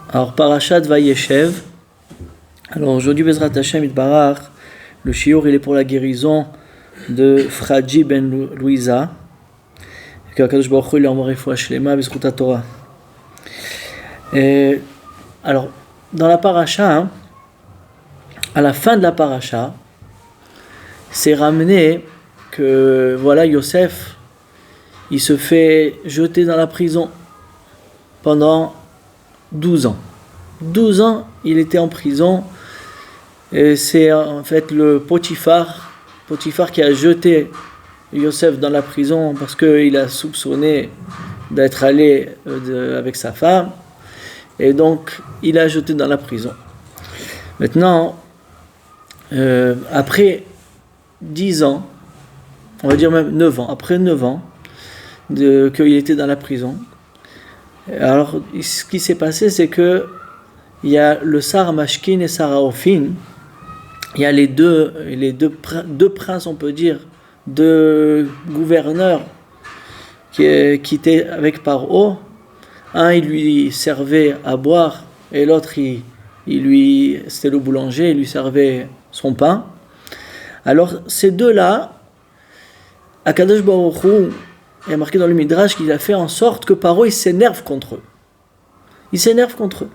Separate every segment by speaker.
Speaker 1: Alors, Parashat Vayeshev. Alors, aujourd'hui, Bezrat Hashem Itbarach, le shiur, il est pour la guérison de Fradji ben Louisa. Que Akadosh Baruch Hu lui envoie refoua shlema b'zchut Torah. Alors, dans la paracha, à la fin de la paracha, c'est ramené que, voilà, Yosef, il se fait jeter dans la prison pendant 12 ans. 12 ans, il était en prison. Et c'est en fait le Potiphar qui a jeté Yosef dans la prison parce qu'il a soupçonné d'être allé avec sa femme. Et donc, il a jeté dans la prison. Maintenant, après 10 ans, on va dire même 9 ans, après 9 ans qu'il était dans la prison, alors ce qui s'est passé, c'est que il y a le Sar Mashkin et Sar Ofin, il y a les deux princes, on peut dire, deux gouverneurs qui étaient avec Paro. Un, il lui servait à boire, et l'autre, c'était le boulanger, il lui servait son pain. Alors, ces deux-là, Akadosh Baruch Hu, il y a marqué dans le Midrash qu'il a fait en sorte que Paro, il s'énerve contre eux. Il s'énerve contre eux.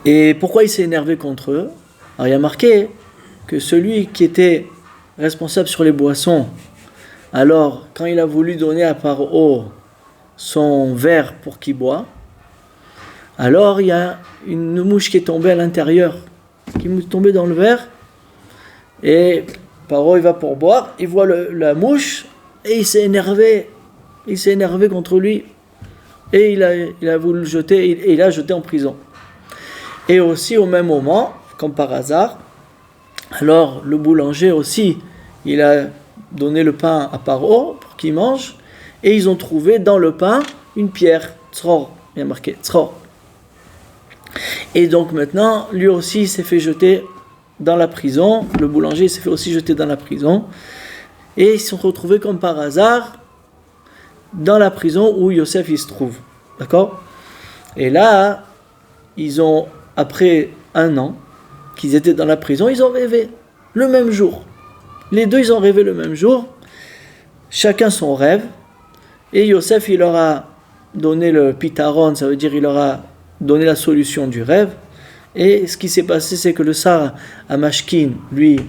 Speaker 1: Et pourquoi il s'est énervé contre eux? Alors, il y a marqué que celui qui était responsable sur les boissons, alors, quand il a voulu donner à Paro son verre pour qu'il boit, alors il y a une mouche qui est tombée à l'intérieur, qui est tombée dans le verre, et Paro il va pour boire, il voit la mouche, et il s'est énervé contre lui, et il a voulu le jeter, et il l'a jeté en prison. Et aussi au même moment, comme par hasard, alors le boulanger aussi, il a donné le pain à Paro pour qu'il mange, et ils ont trouvé dans le pain une pierre, tzror, il y a marqué tzror. Et donc maintenant, lui aussi il s'est fait jeter dans la prison, le boulanger s'est fait aussi jeter dans la prison, et ils se sont retrouvés comme par hasard dans la prison où Yosef il se trouve, d'accord? Et là, après 1 an qu'ils étaient dans la prison, ils ont rêvé le même jour. Les deux, ils ont rêvé le même jour, chacun son rêve, et Yosef, il leur a donné le pitaron, ça veut dire il leur a donné la solution du rêve. Et ce qui s'est passé, c'est que le Sar Amashkin, lui,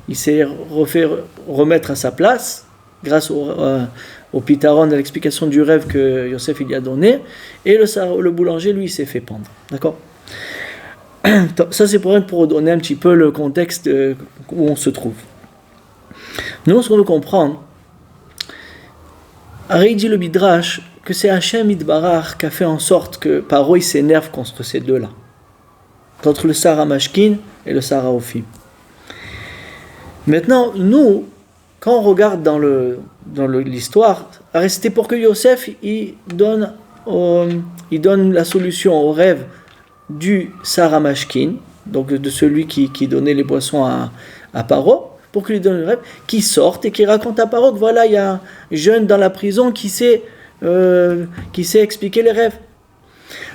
Speaker 1: il s'est refait remettre à sa place, grâce au pitaron, à l'explication du rêve que Yosef il lui a donné, et le boulanger, lui, il s'est fait pendre. D'accord? Ça, c'est pour donner un petit peu le contexte où on se trouve. Nous, ce qu'on veut comprendre, Ari dit le Midrash que c'est Hachem Itbarach qui a fait en sorte que Paro il s'énerve contre ces deux-là, contre le Sar Mashkin et le Sar Ofim. Maintenant, nous, quand on regarde dans l'histoire, c'était pour que Yosef il donne la solution au rêve du Sar Mashkin, donc de celui qui donnait les boissons à Paro, pour qu'il lui donne le rêve, qu'il sorte et qu'il raconte à Paro que voilà, il y a un jeune dans la prison qui sait expliquer les rêves.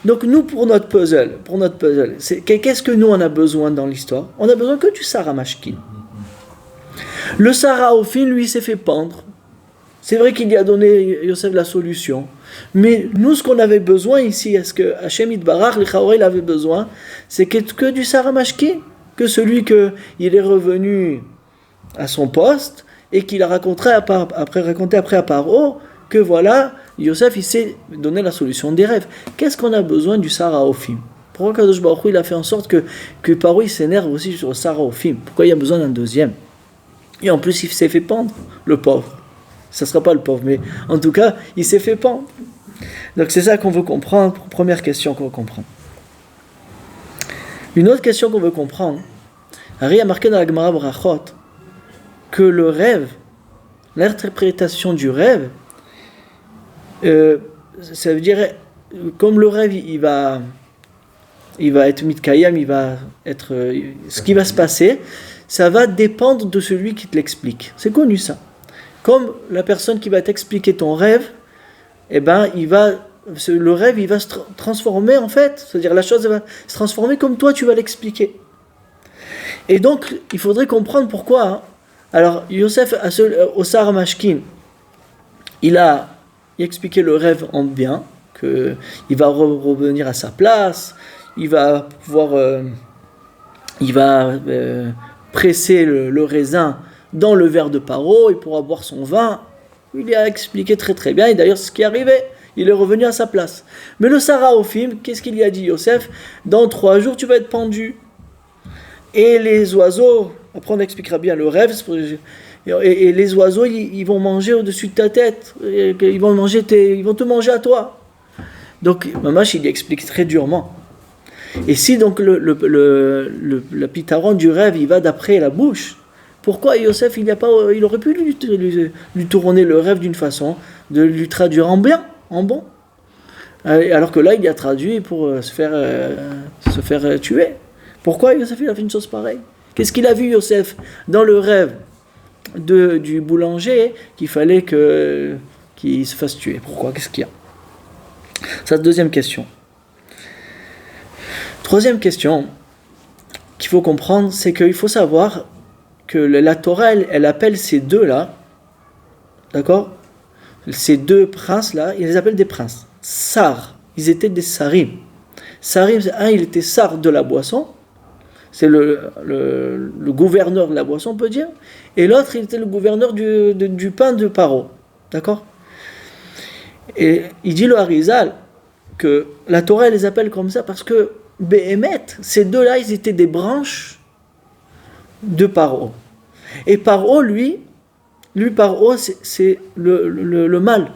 Speaker 1: Donc nous, pour notre puzzle, qu'est-ce que nous on a besoin dans l'histoire? On a besoin que du Sar Mashkin. Le Sar Ofin, lui, s'est fait pendre. C'est vrai qu'il y a donné Yosef la solution. Mais nous, ce qu'on avait besoin ici, est-ce que Hachem Itbarach, il avait besoin, c'est que du Sar Mashkin, que celui il est revenu à son poste et qu'il a raconté après à Paro que voilà, Yosef il s'est donné la solution des rêves. Qu'est-ce qu'on a besoin du Sar Ofim? Pourquoi Kadosh Baruch Hu il a fait en sorte que Paro il s'énerve aussi sur le Sar Ofim? Pourquoi il y a besoin d'un deuxième? Et en plus il s'est fait pendre, le pauvre. Ça ne sera pas le pauvre, mais en tout cas il s'est fait pendre. Donc c'est ça qu'on veut comprendre, première question qu'on veut comprendre. Une autre question qu'on veut comprendre, Ari a marqué dans la Gemara Brachot que le rêve, l'interprétation du rêve, ça veut dire, comme le rêve, il va être mitkayam, ce qui va se passer, ça va dépendre de celui qui te l'explique. C'est connu ça. Comme la personne qui va t'expliquer ton rêve, il va le rêve, il va se transformer en fait, c'est-à-dire la chose va se transformer comme toi tu vas l'expliquer. Et donc, il faudrait comprendre pourquoi. Hein. Alors, Yosef, au Sar Mashkin, il a expliqué le rêve en bien, qu'il va revenir à sa place, il va pouvoir, presser le raisin dans le verre de Paro, il pourra boire son vin. Il a expliqué très très bien, et d'ailleurs c'est ce qui est arrivé, il est revenu à sa place. Mais le Saraophim, qu'est-ce qu'il y a dit Yosef? Dans 3 jours tu vas être pendu. Et les oiseaux, après on expliquera bien le rêve, et les oiseaux ils vont manger au-dessus de ta tête, ils vont te manger à toi. Donc Mamash il explique très durement. Et si donc le pitaron du rêve il va d'après la bouche, pourquoi Yosef il aurait pu lui tourner le rêve d'une façon, de lui traduire en bien, en bon, alors que là il a traduit pour se faire tuer. Pourquoi Yosef il a fait une chose pareille? Qu'est-ce qu'il a vu Yosef dans le rêve du boulanger qu'il fallait qu'il se fasse tuer? Pourquoi? Qu'est-ce qu'il y a? C'est la deuxième question. Troisième question qu'il faut comprendre, c'est qu'il faut savoir que la Torah, elle appelle ces deux-là, d'accord? Ces deux princes-là, ils les appellent des princes. Sar, ils étaient des sarim. Sarim, un, il était sar de la boisson, c'est le gouverneur de la boisson, on peut dire, et l'autre, il était le gouverneur du pain de Paro, d'accord? Et il dit le Harizal que la Torah, elle les appelle comme ça parce que Béhémet, ces deux-là, ils étaient des branches de Paro. Et Paro, lui Paro, c'est le mal.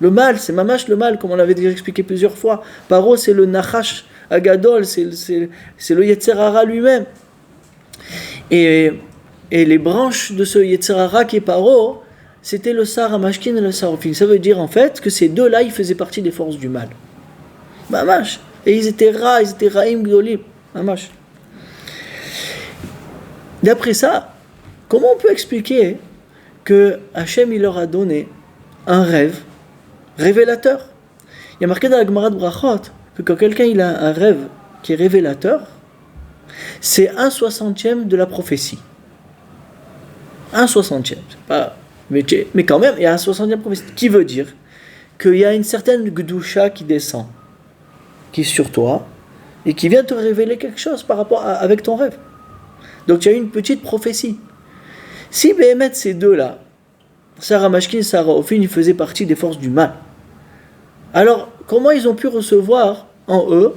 Speaker 1: Le mal, c'est mamash le mal, comme on l'avait déjà expliqué plusieurs fois. Paro, c'est le Nachash Agadol, c'est le Yetzer Hara lui-même. Et les branches de ce Yetzer Hara qui est Paro, c'était le Sar Hamashkin et le Sarofin. Ça veut dire en fait que ces deux-là, ils faisaient partie des forces du mal. Mamash. Et ils étaient Raïm Gdolim. Mamash. D'après ça, comment on peut expliquer que Hachem il leur a donné un rêve révélateur? Il y a marqué dans la Gemara de Brachot que quand quelqu'un il a un rêve qui est révélateur, c'est 1/60 de la prophétie. 1/60. C'est pas, mais quand même, il y a 1/60 de la prophétie. Qui veut dire qu'il y a une certaine Gdusha qui descend, qui est sur toi, et qui vient te révéler quelque chose par rapport avec ton rêve. Donc tu as une petite prophétie. Si Béhémet, ces deux-là, Sarah Mashkin et Sarah Ophine, ils faisaient partie des forces du mal, alors comment ils ont pu recevoir en eux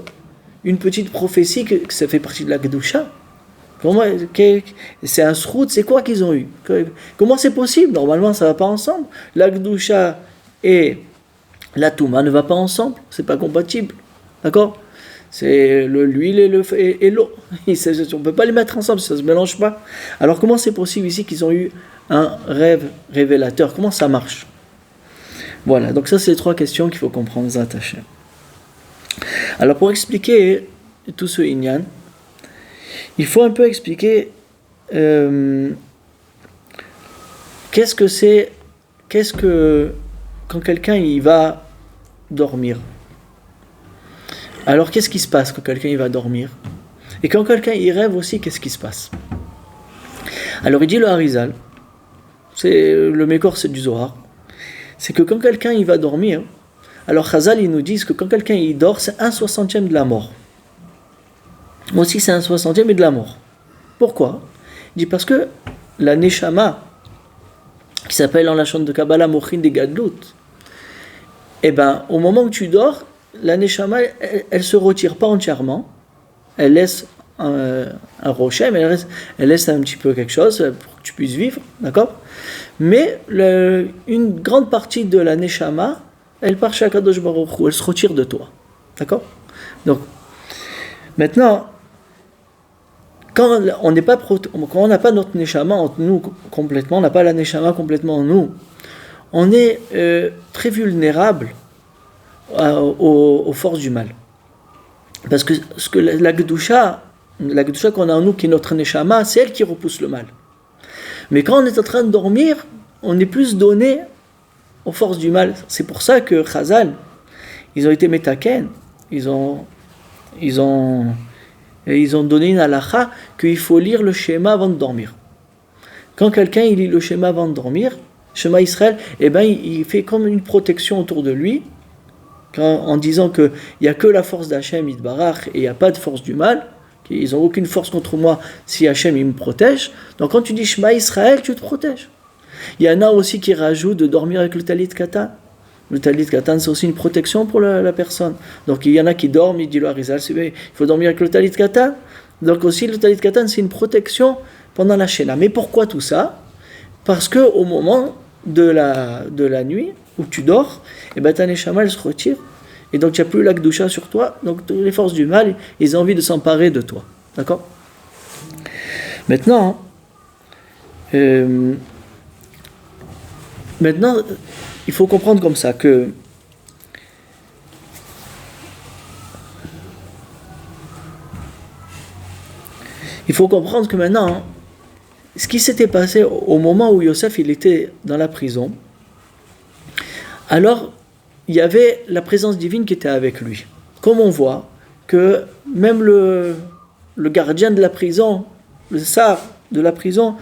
Speaker 1: une petite prophétie que ça fait partie de la Kedusha? C'est un srout, c'est quoi qu'ils ont eu? Comment c'est possible? Normalement ça ne va pas ensemble. La Kedusha et la Touma ne va pas ensemble, c'est pas compatible. D'accord? C'est l'huile et l'eau. On ne peut pas les mettre ensemble, ça ne se mélange pas. Alors comment c'est possible ici qu'ils ont eu un rêve révélateur? Comment ça marche? Voilà, donc ça c'est les 3 questions qu'il faut comprendre, Zat Hashem. Alors pour expliquer tout ce inyan, il faut un peu expliquer qu'est-ce que quand quelqu'un il va dormir. Alors qu'est-ce qui se passe quand quelqu'un il va dormir? Et quand quelqu'un il rêve aussi, qu'est-ce qui se passe? Alors il dit le Harizal, c'est le Mékor, c'est du Zohar, c'est que quand quelqu'un il va dormir, alors Chazal ils nous disent que quand quelqu'un il dort, c'est 1/60 de la mort. Moi aussi c'est 1/60 de la mort. Pourquoi? Il dit parce que la Neshama, qui s'appelle en la chante de Kabbalah Mochin de Gadlut, et ben au moment où tu dors, la Neshama elle se retire pas entièrement, elle laisse un rocher, mais elle laisse un petit peu quelque chose pour que tu puisses vivre, d'accord? Mais une grande partie de la Neshama, elle part chez Akadosh Baruch Hu, elle se retire de toi, d'accord? Donc, maintenant, quand on n'a pas notre Neshama en nous complètement, on n'a pas la Neshama complètement en nous, on est très vulnérable aux forces du mal. Parce que la Kedusha qu'on a en nous, qui est notre Neshama, c'est elle qui repousse le mal. Mais quand on est en train de dormir, on est plus donné aux forces du mal. C'est pour ça que Chazal, ils ont été metaken, ils ont donné une halakha qu'il faut lire le schéma avant de dormir. Quand quelqu'un il lit le schéma avant de dormir, Shema Israël, il fait comme une protection autour de lui, en disant qu'il n'y a que la force d'Hachem Yitbarach et il n'y a pas de force du mal, qu'ils n'ont aucune force contre moi si Hachem il me protège. Donc quand tu dis Shema Israël, tu te protèges. Il y en a aussi qui rajoutent de dormir avec le talit katan. Le talit katan, c'est aussi une protection pour la personne. Donc il y en a qui dorment, il dit le Harizal, il faut dormir avec le talit katan. Donc aussi le talit katan, c'est une protection pendant la Shena. Mais pourquoi tout ça? Parce qu'au moment de la nuit où tu dors, ta neshama elle se retire. Et donc il n'y a plus la Kedusha sur toi. Donc les forces du mal, ils ont envie de s'emparer de toi. D'accord? Maintenant, il faut comprendre comme ça que il faut comprendre que maintenant, ce qui s'était passé au moment où Yosef il était dans la prison, alors il y avait la présence divine qui était avec lui. Comme on voit que même le gardien de la prison, le sar de la prison,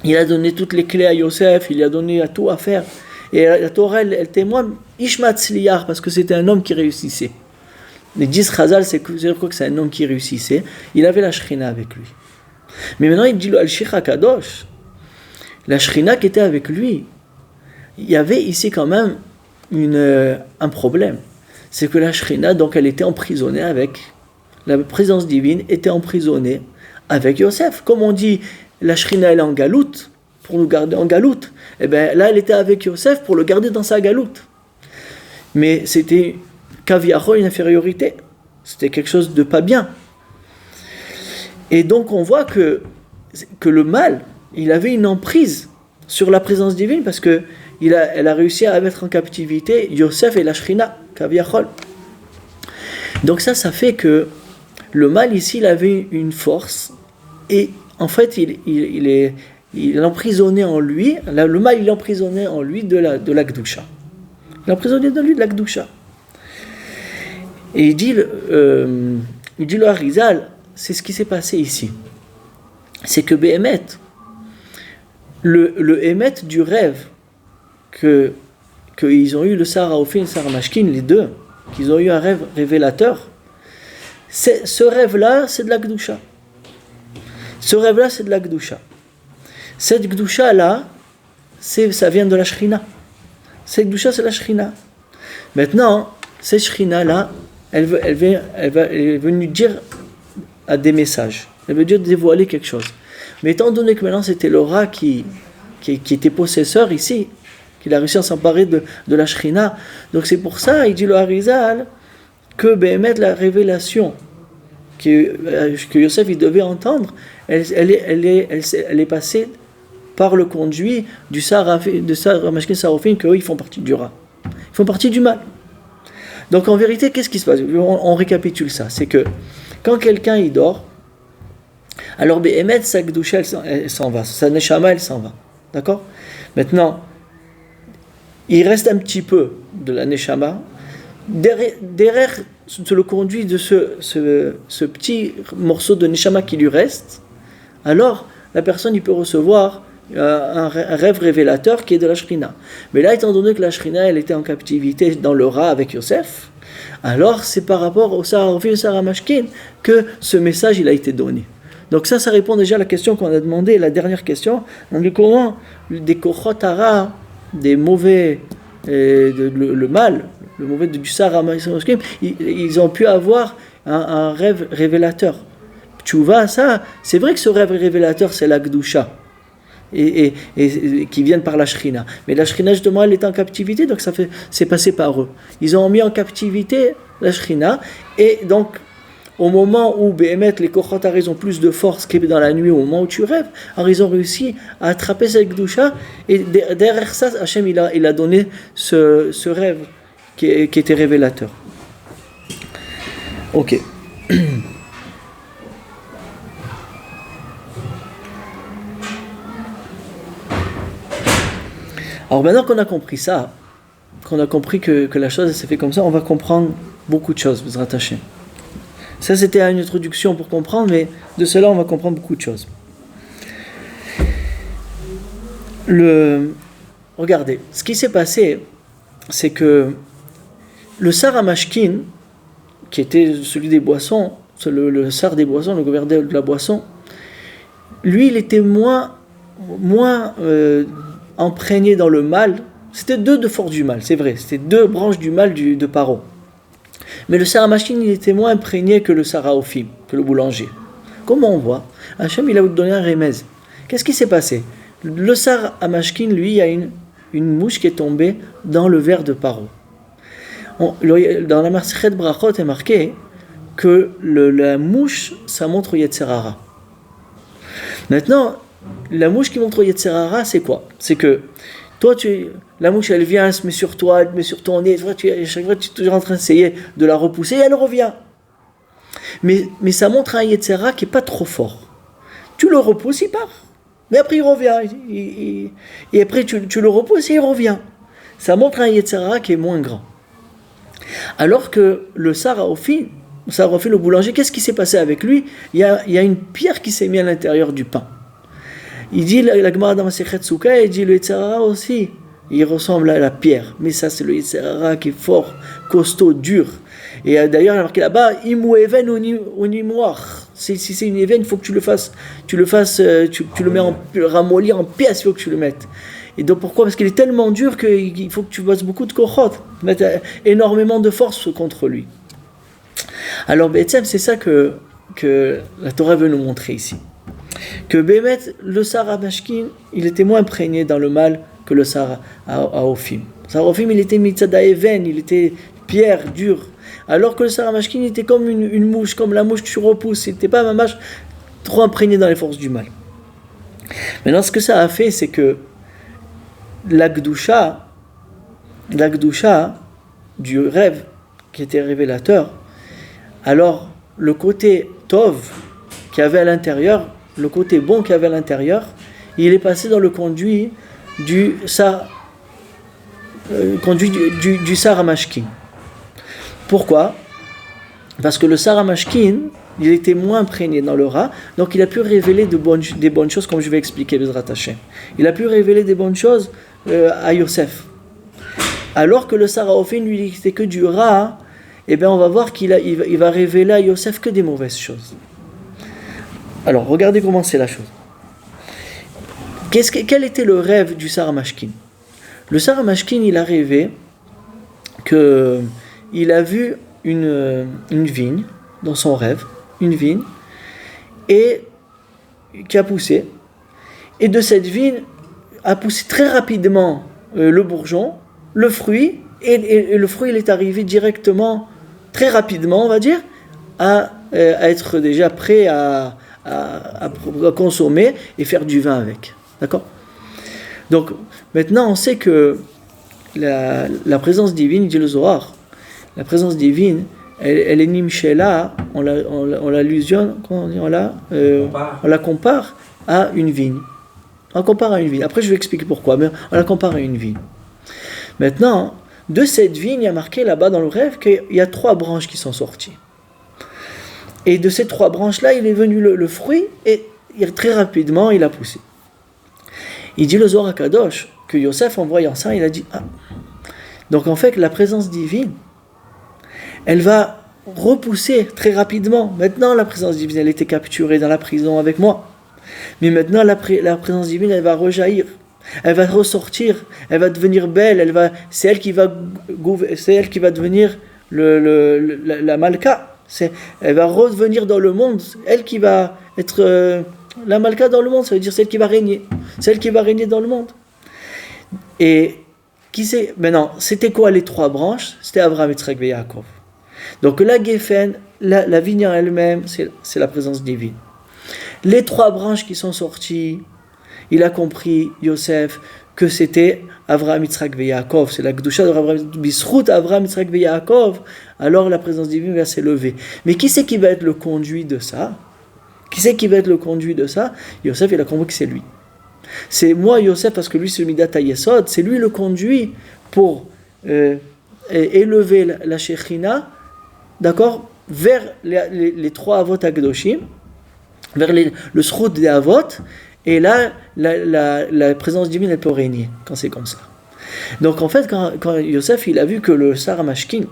Speaker 1: il a donné toutes les clés à Yosef, il a donné à tout à faire. Et la Torah, elle témoigne, Ishmatzliyar, parce que c'était un homme qui réussissait. Les 10 Chazal, c'est quoi que c'est un homme qui réussissait. Il avait la Shrina avec lui. Mais maintenant, il dit le Al-Shikha Kadosh, la Shrina qui était avec lui. Il y avait ici quand même un problème. C'est que la Shrina, donc elle était emprisonnée avec, la présence divine était emprisonnée avec Yosef. Comme on dit, la Shrina elle est en galoute, pour nous garder en galoute. Et bien là, elle était avec Yosef pour le garder dans sa galoute. Mais c'était kaviachol, une infériorité. C'était quelque chose de pas bien. Et donc on voit que le mal, il avait une emprise sur la présence divine parce que elle a réussi à mettre en captivité Yosef et la Shrina, kaviachol. Donc ça fait que le mal ici, il avait une force et en fait, il emprisonnait en lui, le mal, il emprisonnait en lui de la Kedusha. Il emprisonnait dans lui de la Kedusha. Et il dit le Harizal, c'est ce qui s'est passé ici. C'est que Béhémet, le Hémet du rêve qu'ils ont eu, le Sarah Ophine et le Sarah Mashkin, les deux, qu'ils ont eu un rêve révélateur, ce rêve-là, c'est de la Kedusha. Ce rêve-là, c'est de la Kedusha. Cette Kedusha-là, ça vient de la Shrina. Cette Kedusha, c'est la Shrina. Maintenant, cette Shrina-là, elle est venue dire à des messages. Elle veut dire dévoiler quelque chose. Mais étant donné que maintenant, c'était le rat qui était possesseur ici, qu'il a réussi à s'emparer de la Shrina, donc c'est pour ça, il dit le Harizal, que la révélation que Yosef il devait entendre, elle est passée par le conduit de Sarah Mashkin Sarofim, qu'eux ils font partie du rat. Ils font partie du mal. Donc en vérité, qu'est-ce qui se passe? On récapitule ça. C'est que quand quelqu'un il dort, alors Béhémet, sa Kedusha elle s'en va, sa Neshama elle s'en va. D'accord? Maintenant, il reste un petit peu de la Neshama. Derrière le conduit de ce petit morceau de Neshama qui lui reste, alors la personne il peut recevoir un rêve révélateur qui est de la Shrina. Mais là, étant donné que la Shrina elle était en captivité dans le rat avec Yosef, alors c'est par rapport au Sarah et Sarah Mashkin que ce message il a été donné. Donc ça répond déjà à la question qu'on a demandé, la dernière question. On dit comment des kochot hara, des mauvais, le mal, le mauvais du Sarah Mashkin, ils ont pu avoir un rêve révélateur. Tu vois ça, c'est vrai que ce rêve révélateur c'est la Kedusha. Et qui viennent par la Shrina. Mais la Shrina, justement, elle est en captivité, donc c'est passé par eux. Ils ont mis en captivité la Shrina, et donc, au moment où Béhémet, les Kochotaris ont plus de force que dans la nuit, au moment où tu rêves, alors ils ont réussi à attraper cette Kedusha, et derrière ça, Hachem, il a donné ce rêve qui était révélateur. Ok. Alors maintenant qu'on a compris ça, qu'on a compris que la chose s'est fait comme ça, on va comprendre beaucoup de choses, vous rattachez. Ça, c'était une introduction pour comprendre, mais de cela, on va comprendre beaucoup de choses. Regardez, ce qui s'est passé, c'est que le Sar Hamashkin, qui était celui des boissons, le Sar des boissons, le gouverneur de la boisson, lui, il était moins imprégné dans le mal. C'était deux forces du mal, c'est vrai, c'était deux branches du mal de Paro. Mais le Sar Hamashkin, il était moins imprégné que le Sar Haofim, que le boulanger. Comment on voit? Hachem, il a donné un remez. Qu'est-ce qui s'est passé? Le Sar Hamashkin, lui, il y a une mouche qui est tombée dans le verre de Paro. Dans la Masechet Brachot est marqué que la mouche, ça montre Yetzer Hara. Maintenant, la mouche qui montre Yetzer Hara, c'est quoi? C'est que toi, la mouche, elle vient, elle se met sur toi, elle te met sur ton nez. Chaque fois, tu es toujours en train d'essayer de la repousser et elle revient. Mais ça montre un Yetzer Hara qui n'est pas trop fort. Tu le repousses, il part. Mais après, il revient. Et après, tu le repousses et il revient. Ça montre un Yetzer Hara qui est moins grand. Alors que le Sar Haofim, le boulanger, qu'est-ce qui s'est passé avec lui? Il y a une pierre qui s'est mise à l'intérieur du pain. Il dit, la Gemara dans Masechet Souka, il dit le Yetzer Hara aussi, il ressemble à la pierre. Mais ça, c'est le Yetzer Hara qui est fort, costaud, dur. Et d'ailleurs, il y a marqué là-bas, Imou even ou nimouach. Si c'est une even, il faut que tu le fasses, tu le mets ramolli en pièces, il faut que tu le mettes. Et donc pourquoi? Parce qu'il est tellement dur qu'il faut que tu bosses beaucoup de kochot, mettre énormément de force contre lui. Alors c'est ça que la Torah veut nous montrer ici. Que Bémet, le Sar Hamashkin, il était moins imprégné dans le mal que le Sar Haofim. Le Sar Haofim, il était mitzada even, il était pierre, dur. Alors que le Sar Hamashkin, il était comme une mouche, comme la mouche que tu repousses. Il n'était pas mamash trop imprégné dans les forces du mal. Maintenant, ce que ça a fait, c'est que la Gdusha du rêve qui était révélateur, alors le côté Tov qui avait à l'intérieur, le côté bon qu'il y avait à l'intérieur, il est passé dans le conduit du Sar Hamashkin. Pourquoi? Parce que le Sar Hamashkin, il était moins imprégné dans le Ra, donc il a pu révéler des bonnes choses, comme je vais expliquer Bezrat Hashem. Il a pu révéler des bonnes choses à Yosef. Alors que le Sar Haofim, lui, c'était que du Ra, eh bien on va voir qu'il va révéler à Yosef que des mauvaises choses. Alors, regardez comment c'est la chose. Quel était le rêve du Sar Hamashkin? Le Sar Hamashkin, il a rêvé qu'il a vu une vigne dans son rêve, une vigne, et qui a poussé. Et de cette vigne a poussé très rapidement le bourgeon, le fruit, et le fruit il est arrivé directement, très rapidement, on va dire, à être déjà prêt à consommer et faire du vin avec. D'accord? Donc, maintenant, on sait que la présence divine, dit le Zohar, la présence divine, elle est nimshela, on l'allusionne, on la compare à une vigne. On la compare à une vigne. Après, je vais expliquer pourquoi, mais on la compare à une vigne. Maintenant, de cette vigne, il y a marqué là-bas dans le rêve qu'il y a 3 branches qui sont sorties. Et de ces 3 branches-là, il est venu le fruit, et très rapidement, il a poussé. Il dit le Zohar HaKadosh que Yosef, en voyant ça, il a dit « Ah !» Donc en fait, la présence divine, elle va repousser très rapidement. Maintenant, la présence divine, elle était capturée dans la prison avec moi. Mais maintenant, la présence divine, elle va rejaillir. Elle va ressortir. Elle va devenir belle. C'est elle qui va devenir la Malka. Elle va revenir dans le monde. Elle qui va être la Malka dans le monde. Ça veut dire celle qui va régner. Celle qui va régner dans le monde. Et maintenant, c'était quoi les 3 branches? C'était Abraham, Yitzhak et Yaakov. Donc la Geffen, la vigne en elle-même, c'est la présence divine. Les 3 branches qui sont sorties, il a compris, Yosef, que c'était Avraham, Yitzhak et Yaakov. C'est la Gdusha d'Avraham, Bisrout, Avraham, Yitzhak et Yaakov. Alors la présence divine va s'élever. Mais qui c'est qui va être le conduit de ça? Yosef, il a compris que c'est lui. C'est moi, Yosef, parce que lui, c'est le Midat HaYesod, c'est lui le conduit pour élever la Shekhinah, d'accord, vers les trois Avot HaKadoshim, vers le Srout des Avot, et là, la présence divine, elle peut régner, quand c'est comme ça. Donc en fait, quand Yosef, il a vu que le Sar HaMashkin,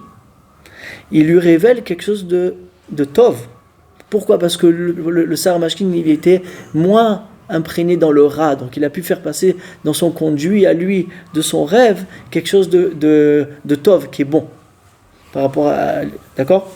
Speaker 1: il lui révèle quelque chose de Tov. Pourquoi ? Parce que le Sar HaMashkin, il était moins imprégné dans le Ra, donc il a pu faire passer dans son conduit à lui, de son rêve, quelque chose de Tov, qui est bon, par rapport à... D'accord ?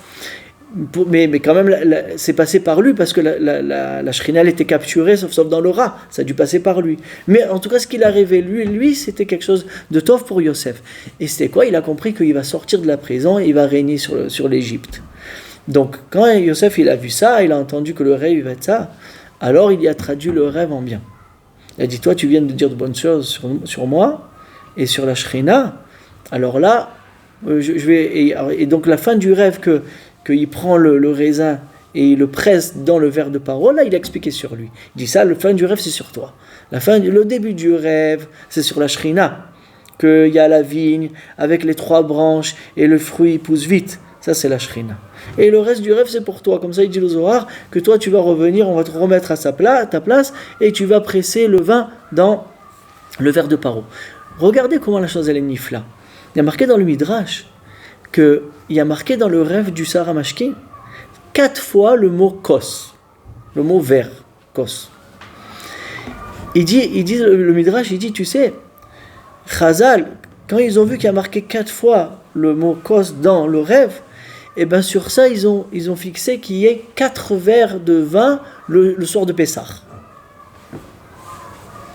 Speaker 1: Mais quand même, c'est passé par lui, parce que la Shekhinah était capturée, sauf dans le Ra, ça a dû passer par lui. Mais en tout cas, ce qu'il a révélé, lui, c'était quelque chose de Tov pour Yosef. Et c'était quoi ? Il a compris qu'il va sortir de la prison et il va régner sur l'Égypte. Donc, quand Yosef il a vu ça, il a entendu que le rêve il va être ça, alors il y a traduit le rêve en bien. Il a dit, toi tu viens de dire de bonnes choses sur moi et sur la Shekhinah, alors là, je vais... Et donc la fin du rêve, qu'il prend le raisin et il le presse dans le verre de parole, là il a expliqué sur lui. Il dit ça, la fin du rêve c'est sur toi. Le début du rêve, c'est sur la Shekhinah, qu'il y a la vigne avec les 3 branches et le fruit pousse vite. Ça c'est la Shekhinah. Et le reste du rêve c'est pour toi. Comme ça il dit le Zohar que toi tu vas revenir, on va te remettre à ta place et tu vas presser le vin dans le verre de paro. Regardez comment la chose elle est nifla. Il y a marqué dans le Midrash qu'il y a marqué dans le rêve du Sar HaMashkin 4 fois le mot kos, le mot verre, kos. Il dit le Midrash, il dit, tu sais, Chazal, quand ils ont vu qu'il y a marqué 4 fois le mot kos dans le rêve, et bien sur ça, ils ont fixé qu'il y ait 4 verres de vin le soir de Pessah.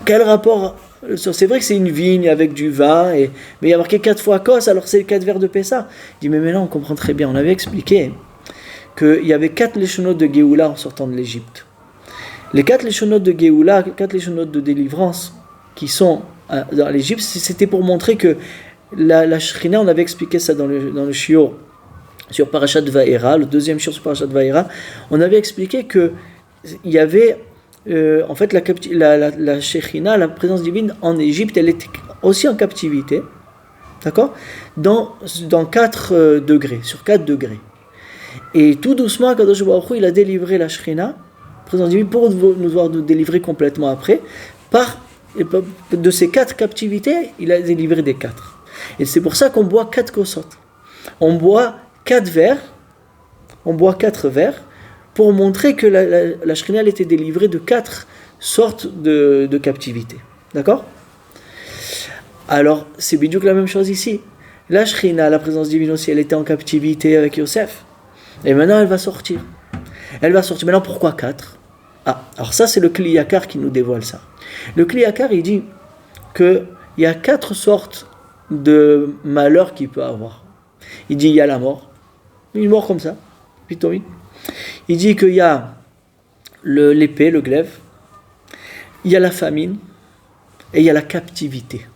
Speaker 1: Quel rapport ? C'est vrai que c'est une vigne avec du vin, mais il y a marqué 4 fois kos, alors c'est 4 verres de Pessah. Il dit, mais maintenant on comprend très bien, on avait expliqué qu'il y avait 4 léchonotes de Géoula en sortant de l'Égypte. Les 4 léchonotes de Géoula, 4 léchonotes de délivrance qui sont dans l'Égypte, c'était pour montrer que la Shekhinah, on avait expliqué ça dans le shiur sur Parashat Va'era, le deuxième shiur sur Parashat Va'era, on avait expliqué qu'il y avait en fait la Shekhinah, la présence divine en Égypte, elle était aussi en captivité, d'accord, dans 4 degrés, sur 4 degrés. Et tout doucement, Kadosh Baruch Hu, il a délivré la Shekhinah, présence divine, pour nous délivrer complètement après. De ces 4 captivités, il a délivré des 4. Et c'est pour ça qu'on boit 4 kosot. On boit 4 verres, pour montrer que la Shekhinah était délivrée de 4 sortes de captivité. D'accord ? Alors, c'est bidiouk la même chose ici. La Shekhinah, la présence divine aussi, elle était en captivité avec Yosef. Et maintenant, elle va sortir. Maintenant, pourquoi 4 ? Alors ça, c'est le Kli Yakar qui nous dévoile ça. Le Kli Yakar, il dit qu'il y a 4 sortes de malheurs qu'il peut avoir. Il dit il y a la mort. Une mort comme ça, pitoïde. Il dit qu'il y a l'épée, le glaive, il y a la famine et il y a la captivité.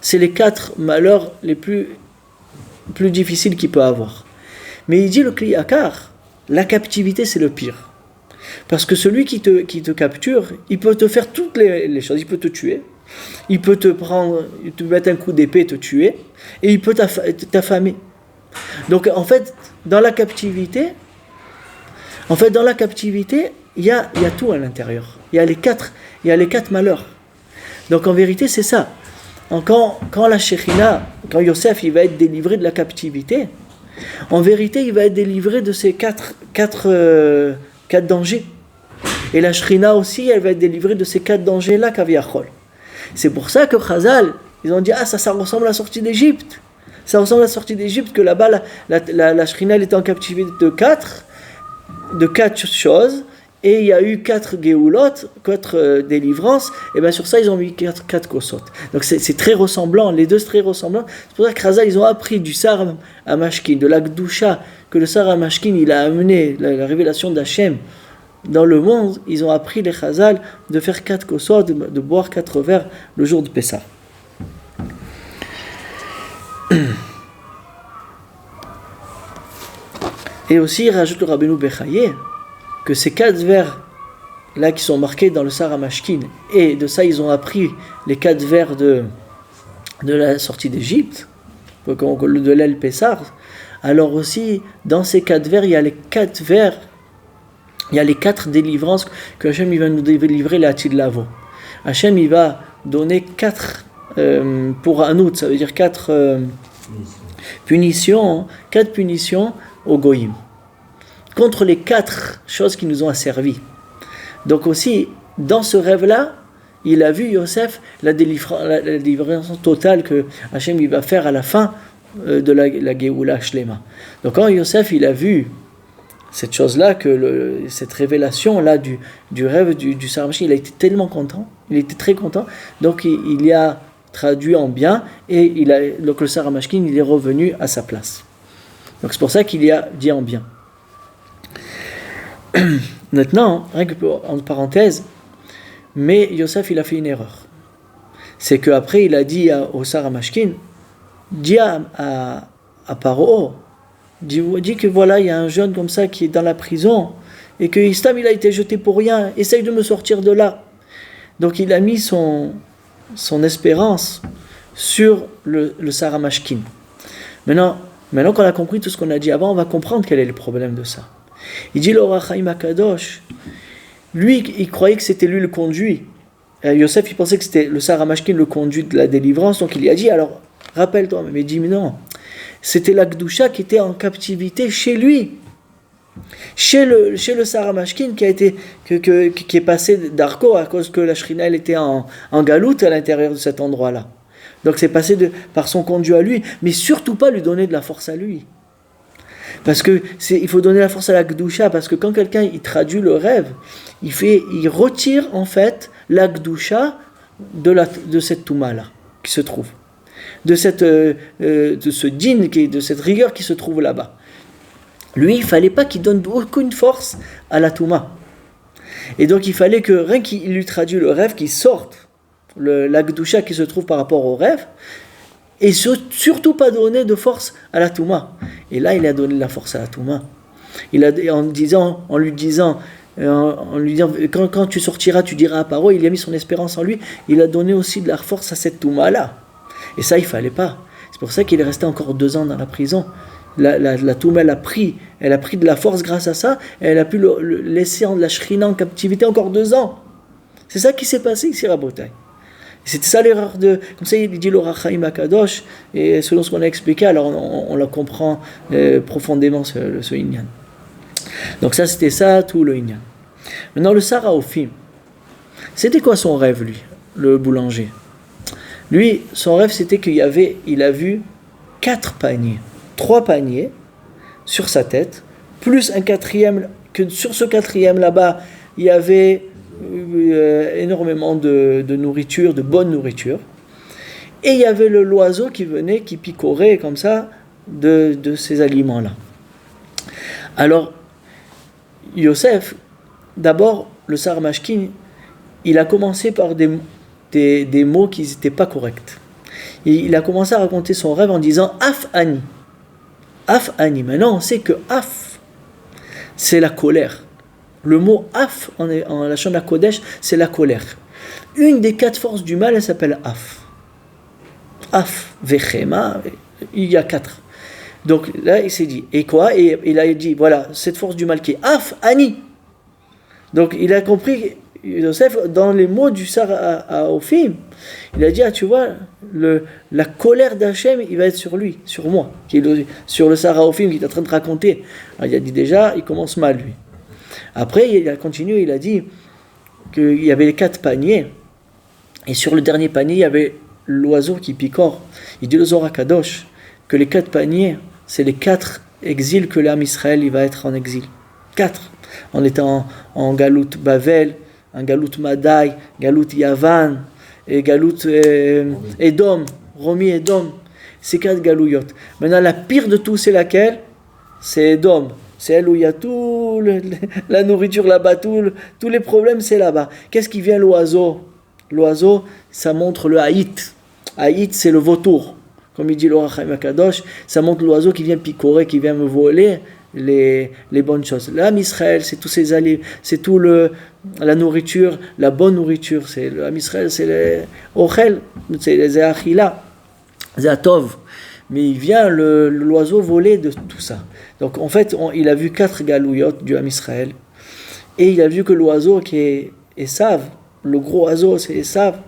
Speaker 1: C'est les 4 malheurs les plus difficiles qu'il peut avoir. Mais il dit le Kli Yakar, la captivité c'est le pire. Parce que celui qui te capture, il peut te faire toutes les choses. Il peut te tuer, il peut te mettre un coup d'épée et te tuer, et il peut t'affamer. Donc en fait, dans la captivité, il y a tout à l'intérieur. Il y a les 4 malheurs. Donc en vérité, c'est ça. Quand la Shekhinah, quand Yosef il va être délivré de la captivité, en vérité, il va être délivré de ces 4 dangers. Et la Shekhinah aussi, elle va être délivrée de ces 4 dangers-là, Kaviachol. C'est pour ça que Chazal, ils ont dit, ça ressemble à la sortie d'Égypte. Ça ressemble à la sortie d'Égypte, que là-bas, la Shekhinah, elle était en captivité de 4 choses, et il y a eu 4 Géoulot, 4 délivrances, et bien sur ça, ils ont mis 4 Kosot. Donc c'est très ressemblant, les deux c'est très ressemblant. C'est pour ça que Chazal, ils ont appris du Sar HaMashkin, de la Gdusha, que le Sar HaMashkin, il a amené la révélation d'Hachem dans le monde. Ils ont appris les Chazal de faire 4 Kosot, de boire 4 verres le jour de Pessah. Et aussi, il rajoute le Rabbeinu Bechaye que ces 4 vers là qui sont marqués dans le Sar HaMashkin, et de ça ils ont appris les 4 vers de la sortie d'Égypte, de l'aile Pessar, alors aussi, dans ces 4 vers, il y a les 4 vers, il y a les 4 délivrances que Hachem il va nous délivrer la Atid Lavo. Hachem il va donner 4 pour Anout, ça veut dire 4 punitions, 4 punitions aux Goïm, contre les 4 choses qui nous ont asservis. Donc aussi, dans ce rêve-là, il a vu Yosef la délivrance totale que Hachem il va faire à la fin de la Géoula Shlema. Donc quand Yosef il a vu cette chose-là, cette révélation-là du rêve du Saramashi, il a été tellement content, il était très content, donc il y a traduit en bien, et donc le Saramashkin il est revenu à sa place. Donc c'est pour ça qu'il y a dit en bien. Maintenant, rien que en parenthèse, mais Yosef il a fait une erreur. C'est qu'après il a dit au Saramashkin, dit à Paro, dit que voilà, il y a un jeune comme ça qui est dans la prison, et que Istam il a été jeté pour rien, essaye de me sortir de là. Donc il a mis son espérance sur le Saramashkin. Maintenant qu'on a compris tout ce qu'on a dit avant, on va comprendre quel est le problème de ça. Il dit l'Or HaChaim HaKadosh, lui il croyait que c'était lui le conduit. Yosef il pensait que c'était le Saramashkin le conduit de la délivrance, donc il lui a dit alors rappelle-toi, mais il dit mais non, c'était la Gdusha qui était en captivité chez lui, chez le Saramashkin qui est passé d'Arko à cause que la Shrina elle était en galoute à l'intérieur de cet endroit-là. Donc c'est passé par son conduit à lui, mais surtout pas lui donner de la force à lui. Parce que il faut donner la force à la Gdusha, parce que quand quelqu'un il traduit le rêve, il retire en fait la Gdusha de cette Touma-là qui se trouve. De ce din, de cette rigueur qui se trouve là-bas. Lui, il ne fallait pas qu'il donne aucune force à la Touma. Et donc, il fallait que rien qu'il lui traduise le rêve, qu'il sorte la Gdusha qui se trouve par rapport au rêve, et surtout pas donner de force à la Touma. Et là, il a donné de la force à la Touma. En lui disant, quand tu sortiras, tu diras à Paro, il a mis son espérance en lui, il a donné aussi de la force à cette Touma-là. Et ça, il ne fallait pas. C'est pour ça qu'il est resté encore 2 ans dans la prison. La Touma, elle a pris de la force grâce à ça, et elle a pu le laisser la Shrina en captivité encore 2 ans. C'est ça qui s'est passé ici, Rabotai. C'était ça l'erreur comme ça il dit l'Or HaChaim HaKadosh, et selon ce qu'on a expliqué, alors on la comprend profondément ce Inyan. Donc ça, c'était ça, tout le Inyan. Maintenant, le Saraophim, c'était quoi son rêve, lui, le boulanger? Lui, son rêve, c'était qu'il a vu 4 paniers, 3 paniers sur sa tête, plus un 4e, que sur ce 4e là-bas, il y avait énormément de nourriture, de bonne nourriture. Et il y avait l'oiseau qui venait, qui picorait comme ça de ces aliments-là. Alors, Yosef, d'abord, le Saramashkin, il a commencé par des mots qui n'étaient pas corrects. Et il a commencé à raconter son rêve en disant Af Ani. Af Ani. Maintenant, on sait que Af, c'est la colère. Le mot Af, en la Shona Kodesh, c'est la colère. Une des 4 forces du mal, elle s'appelle Af. Af, Vechema, il y a 4. Donc là, il s'est dit, et quoi? Et il a dit, voilà, cette force du mal qui est Af Ani. Donc il a compris, Yosef, dans les mots du Saraophim, il a dit, tu vois, la colère d'Hachem, il va être sur lui, sur moi, sur le Saraophim qui est en train de raconter. Alors, il a dit déjà, il commence mal, lui. Après, il a continué, il a dit qu'il y avait les 4 paniers, et sur le dernier panier, il y avait l'oiseau qui picore. Il dit le Zohar HaKadosh que les 4 paniers, c'est les 4 exils que l'âme Israël il va être en exil. 4. On était en Galout Bavel, en Galout Madai, Galout Yavan, et Galout Edom, Romi Edom. C'est 4 Galouyot. Maintenant, la pire de tout, c'est laquelle? C'est Edom. C'est elle où il y a tout la nourriture là-bas, tous les problèmes, c'est là-bas. Qu'est-ce qui vient l'oiseau? L'oiseau, ça montre le haït. Haït, c'est le vautour. Comme il dit l'Or HaChaim HaKadosh, ça montre l'oiseau qui vient picorer, qui vient me voler les bonnes choses. L'âme Israël, c'est tous ces alliés, c'est tout la nourriture, la bonne nourriture. L'âme Israël, c'est les ochel, c'est les achila, c'est atov. mais il vient l'oiseau voler de tout ça. Donc en fait, il a vu 4 galouyot du Ham Israël, et il a vu que l'oiseau qui est Esav, le gros oiseau c'est Esav,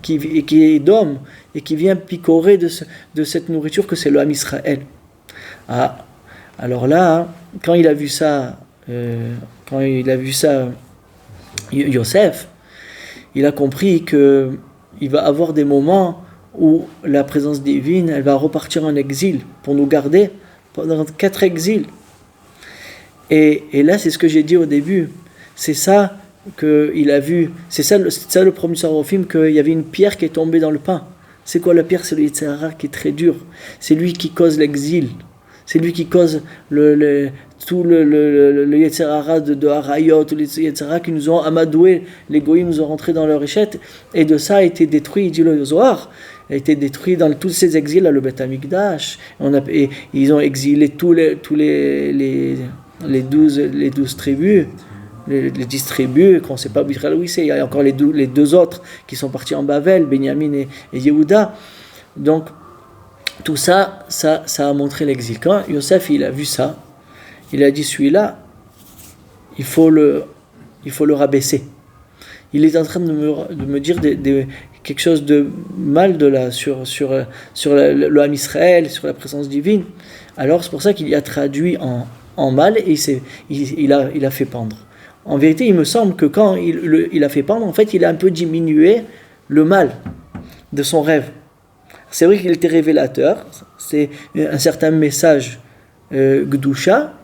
Speaker 1: qui est d'homme, et qui vient picorer de cette nourriture que c'est le Ham Israël. Ah, alors là, quand il a vu ça, Yosef, il a compris que il va avoir des moments où la présence divine, elle va repartir en exil pour nous garder pendant 4 exils. Et là, c'est ce que j'ai dit au début. C'est ça qu'il a vu. C'est ça le premier Saraphim, qu'il y avait une pierre qui est tombée dans le pain. C'est quoi la pierre? C'est le Yetzer Hara qui est très dur. C'est lui qui cause l'exil. C'est lui qui cause tout le Yetzer Hara de Harayot, tous les Yetzer Hara qui nous ont amadoué, les goïms nous ont rentré dans leur échette, et de ça a été détruit, dit le Zohar, a été détruit dans tous ces exils, là, le Beth Amikdash, et ils ont exilé tous les 12 tribus, les 10 tribus, qu'on ne sait pas où c'est, il y a encore les deux autres qui sont partis en Bavel, Benyamin et Yehuda. Donc, tout ça a montré l'exil. Quand Yosef il a vu ça, il a dit celui-là, il faut le rabaisser. Il est en train de me dire quelque chose de mal sur le Ham Israël, sur la présence divine. Alors c'est pour ça qu'il y a traduit en mal et il a fait pendre. En vérité, il me semble que quand il a fait pendre, en fait, il a un peu diminué le mal de son rêve. C'est vrai qu'il était révélateur, c'est un certain message Gdusha,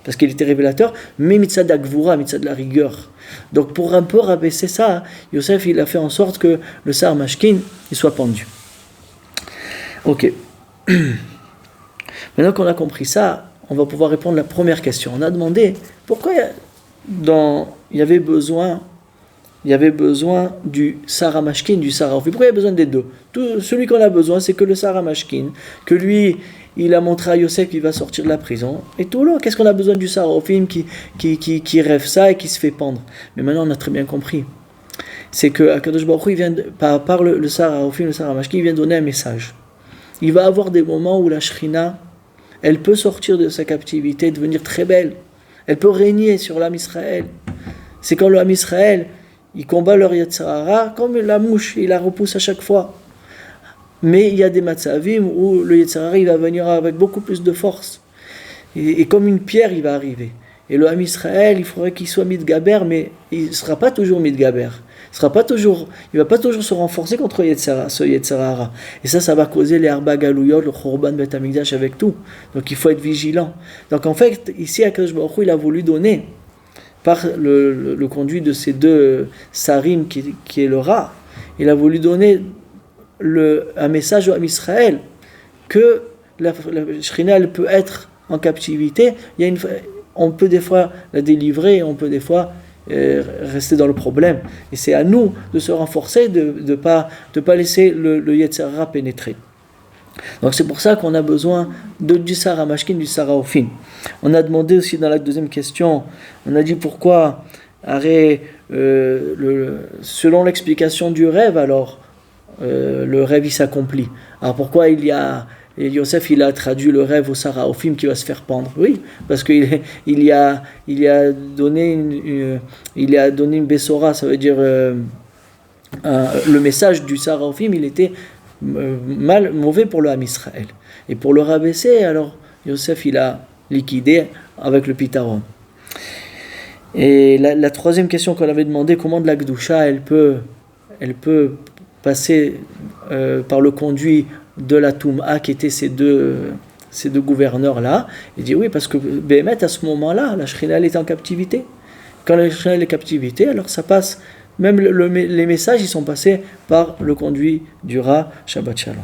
Speaker 1: parce qu'il était révélateur, mais mitzad d'Agvura, mitzad de la rigueur. Donc pour un peu rabaisser ça, Yosef il a fait en sorte que le Sar Mashkin il soit pendu. Ok. Maintenant qu'on a compris ça, on va pouvoir répondre à la première question. On a demandé pourquoi il y avait besoin du Sar Mashkin, du Sar Ophim. Pourquoi il y a besoin des deux? Celui qu'on a besoin, c'est que le Sar Mashkin, que lui, il a montré à Yosef qu'il va sortir de la prison. Et tout là, qu'est-ce qu'on a besoin du Sar Ophim qui rêve ça et qui se fait pendre? Mais maintenant, on a très bien compris. C'est que Akadosh Baruch Hu, il vient par le Sar Ophim, le Sar Mashkin, il vient donner un message. Il va avoir des moments où la Shrina, elle peut sortir de sa captivité, devenir très belle. Elle peut régner sur l'Am Israël. C'est quand l'Am Israël, il combat leur Yetzer Hara comme la mouche, il la repousse à chaque fois. Mais il y a des matzavim où le Yetzer Hara il va venir avec beaucoup plus de force. Et comme une pierre, il va arriver. Et le Ham Israël, il faudrait qu'il soit mitgaber, mais il ne sera pas toujours mitgaber. Il ne va pas toujours se renforcer contre ce Yetzer Hara. Et ça va causer les Arba Galouyot, le Chorban Bet Hamikdash avec tout. Donc il faut être vigilant. Donc en fait, ici, Akadosh Baruch Hu, il a voulu donner par le conduit de ces deux sarim qui est le rat, il a voulu donner un message au Ham Israël que la Shrina elle peut être en captivité. On peut des fois la délivrer, on peut des fois rester dans le problème. Et c'est à nous de se renforcer, de pas laisser le Yetzer Hara pénétrer. Donc c'est pour ça qu'on a besoin du Sar Mashkin, du Sar Ophim. On a demandé aussi dans la deuxième question, on a dit pourquoi, selon l'explication du rêve, alors le rêve il s'accomplit. Alors pourquoi Yosef il a traduit le rêve au Sar Ophim qui va se faire pendre? Oui, parce qu'il a donné une Bessora, ça veut dire le message du Sar Ophim, il était mauvais pour le Ham Israël. Et pour le rabaisser, alors Yosef il a liquidé avec le Pitaron. Et la troisième question qu'on avait demandé, comment de la Gdusha elle peut passer par le conduit de la Touma qui étaient ces deux gouverneurs là. Il dit oui, parce que Béhémet à ce moment-là, la Shrina elle est en captivité. Quand la Shrina est en captivité, alors ça passe. Même les messages, ils sont passés par le conduit du Ra. Shabbat Shalom.